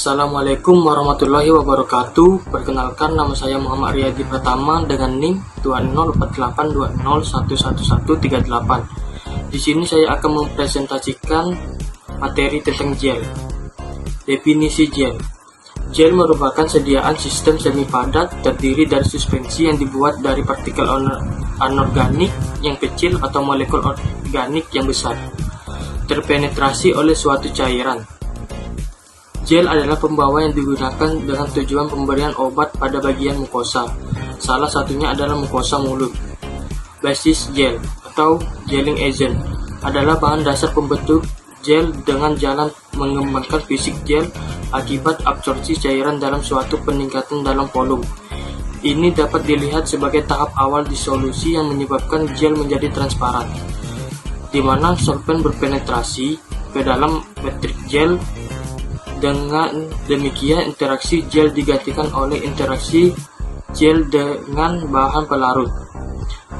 Assalamualaikum warahmatullahi wabarakatuh. Perkenalkan, nama saya Muhammad Riyadi Pratama dengan NIM 204820111138. Di sini saya akan mempresentasikan materi tentang gel. Definisi gel. Gel merupakan sediaan sistem semi padat terdiri dari suspensi yang dibuat dari partikel anorganik yang kecil atau molekul organik yang besar, terpenetrasi oleh suatu cairan. Gel adalah pembawa yang digunakan dengan tujuan pemberian obat pada bagian mukosa. Salah satunya adalah mukosa mulut. Basis gel atau gelling agent adalah bahan dasar pembentuk gel dengan jalan mengembangkan fisik gel akibat absorpsi cairan dalam suatu peningkatan dalam volume. Ini dapat dilihat sebagai tahap awal disolusi yang menyebabkan gel menjadi transparan, di mana solvent berpenetrasi ke dalam matriks gel. Dengan demikian, interaksi gel digantikan oleh interaksi gel dengan bahan pelarut.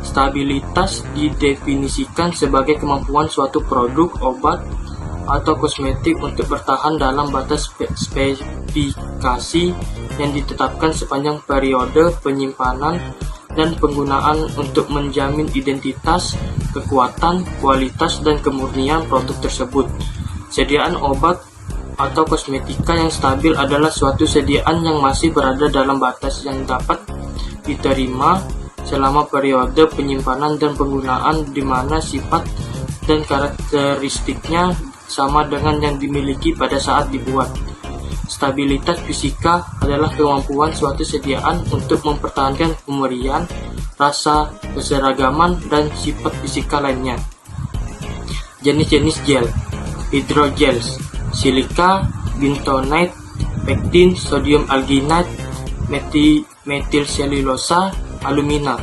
Stabilitas didefinisikan sebagai kemampuan suatu produk, obat, atau kosmetik untuk bertahan dalam batas spesifikasi yang ditetapkan sepanjang periode penyimpanan dan penggunaan untuk menjamin identitas, kekuatan, kualitas, dan kemurnian produk tersebut. Sediaan obat atau kosmetika yang stabil adalah suatu sediaan yang masih berada dalam batas yang dapat diterima selama periode penyimpanan dan penggunaan, di mana sifat dan karakteristiknya sama dengan yang dimiliki pada saat dibuat. Stabilitas fisika adalah kemampuan suatu sediaan untuk mempertahankan kemerian, rasa, keseragaman, dan sifat fisika lainnya. Jenis-jenis gel. Hydrogels: silika, bentonite, pektin, sodium alginate, metilselulosa, alumina.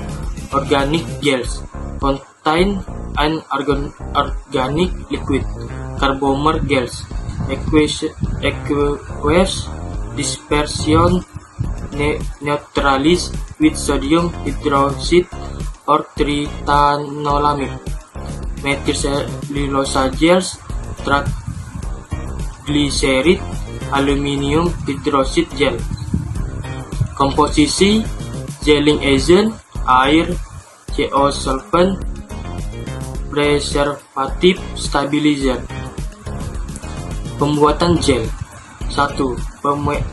Organic gels contain an organic liquid. Carbomer gels: aqueous dispersion neutralized with sodium hydroxide or tritanolamide. Metilselulosa gels: glycerid, aluminium hydroxide gel. Komposisi: gelling agent, air, CO solvent, preservatif, stabilizer. Pembuatan gel. 1.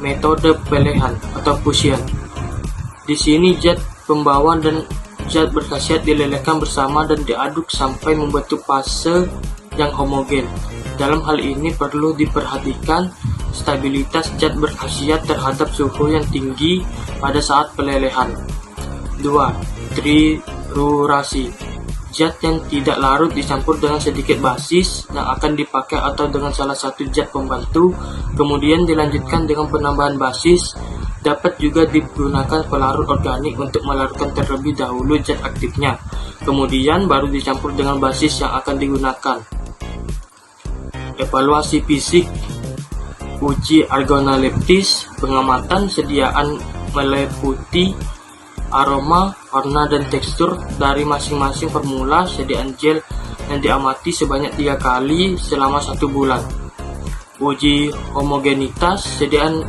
Metode pelehan atau fusion. Di sini zat pembawa dan zat berkhasiat dilelehkan bersama dan diaduk sampai membentuk fase yang homogen. Dalam hal ini perlu diperhatikan stabilitas zat berkhasiat terhadap suhu yang tinggi pada saat pelelehan. 2. Trirurasi. Zat yang tidak larut dicampur dengan sedikit basis yang akan dipakai atau dengan salah satu zat pembantu, kemudian dilanjutkan dengan penambahan basis. Dapat juga digunakan pelarut organik untuk melarutkan terlebih dahulu zat aktifnya, kemudian baru dicampur dengan basis yang akan digunakan. Evaluasi fisik. Uji organoleptis, pengamatan sediaan meliputi aroma, warna, dan tekstur dari masing-masing formula sediaan gel yang diamati sebanyak 3 kali selama 1 bulan. Uji homogenitas, sediaan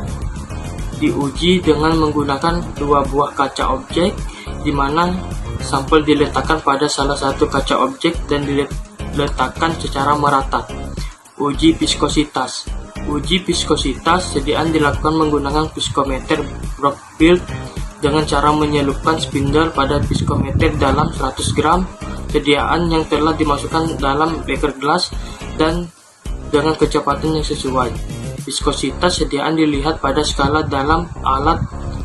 diuji dengan menggunakan 2 buah kaca objek, di mana sampel diletakkan pada salah satu kaca objek dan diletakkan secara merata. Uji viskositas. Uji viskositas sediaan dilakukan menggunakan viskometer Brockfield dengan cara menyelupkan spindle pada viskometer dalam 100 gram sediaan yang telah dimasukkan dalam beker gelas dan dengan kecepatan yang sesuai. Viskositas sediaan dilihat pada skala dalam alat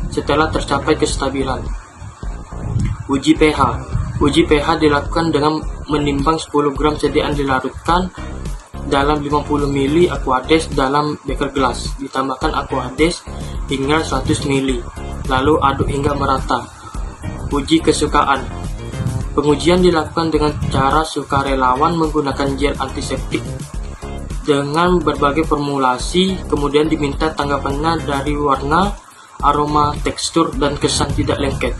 setelah tercapai kestabilan. Uji pH. Uji pH dilakukan dengan menimbang 10 gram sediaan dilarutkan dalam 50 ml aqueous dalam beker gelas, ditambahkan aqueous hingga 100 ml, lalu aduk hingga merata. Uji kesukaan. Pengujian dilakukan dengan cara sukarelawan menggunakan gel antiseptik dengan berbagai formulasi, kemudian diminta tanggapannya dari warna, aroma, tekstur, dan kesan tidak lengket.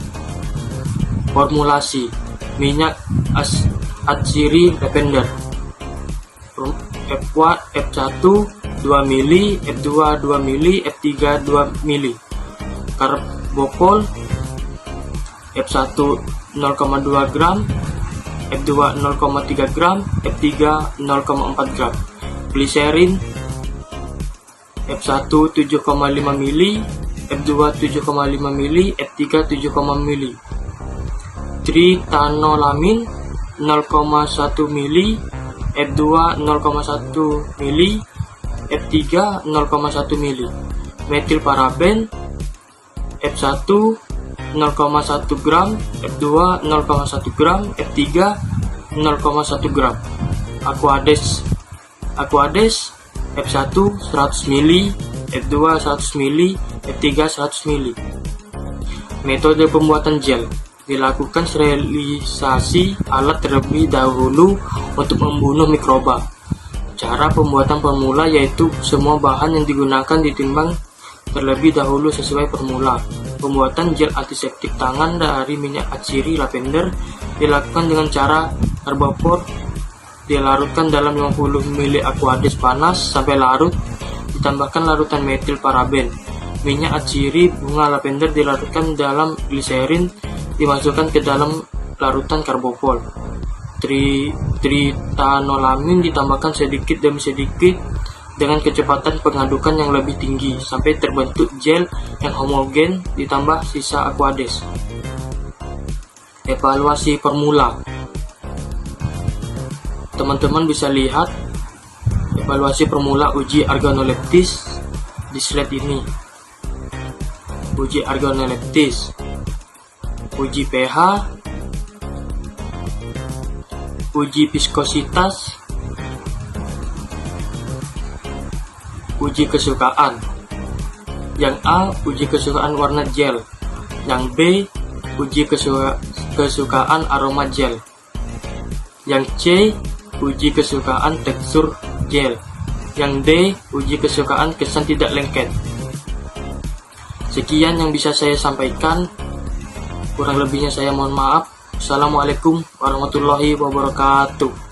Formulasi: minyak atsiri lavender F1 2 2 mili, F2 2 mili, F3 2 mili. Karbopol F1 0,2 gram, F2 0,3 gram, F3 0,4 gram. Gliserin F1 7,5 mili, F2 7,5 mili, F3 7,5 mili. Tritanolamin 0,1 mili, F2 0,1 mili, F3 0,1 mili. Metilparaben F1 0,1 gram, F2 0,1 gram, F3 0,1 gram. Aquades F1 100 mili, F2 100 mili, F3 100 mili. Metode pembuatan gel: dilakukan sterilisasi alat terlebih dahulu untuk membunuh mikroba. Cara pembuatan formula yaitu semua bahan yang digunakan ditimbang terlebih dahulu sesuai formula. Pembuatan gel antiseptik tangan dari minyak atsiri lavender dilakukan dengan cara karbopol dilarutkan dalam 50 ml Aquades panas sampai larut, ditambahkan larutan metilparaben. Minyak atsiri bunga lavender dilarutkan dalam gliserin, dimasukkan ke dalam larutan karbopol. Tritanolamin ditambahkan sedikit demi sedikit dengan kecepatan pengadukan yang lebih tinggi sampai terbentuk gel yang homogen, ditambah sisa Aquades. Evaluasi formula. Teman-teman bisa lihat evaluasi formula uji organoleptis di slide ini. Uji organoleptis, uji pH, uji viskositas, uji kesukaan. Yang A, uji kesukaan warna gel. Yang B, uji kesukaan aroma gel. Yang C, uji kesukaan tekstur gel. Yang D, uji kesukaan kesan tidak lengket. Sekian yang bisa saya sampaikan. Kurang lebihnya saya mohon maaf. Assalamualaikum warahmatullahi wabarakatuh.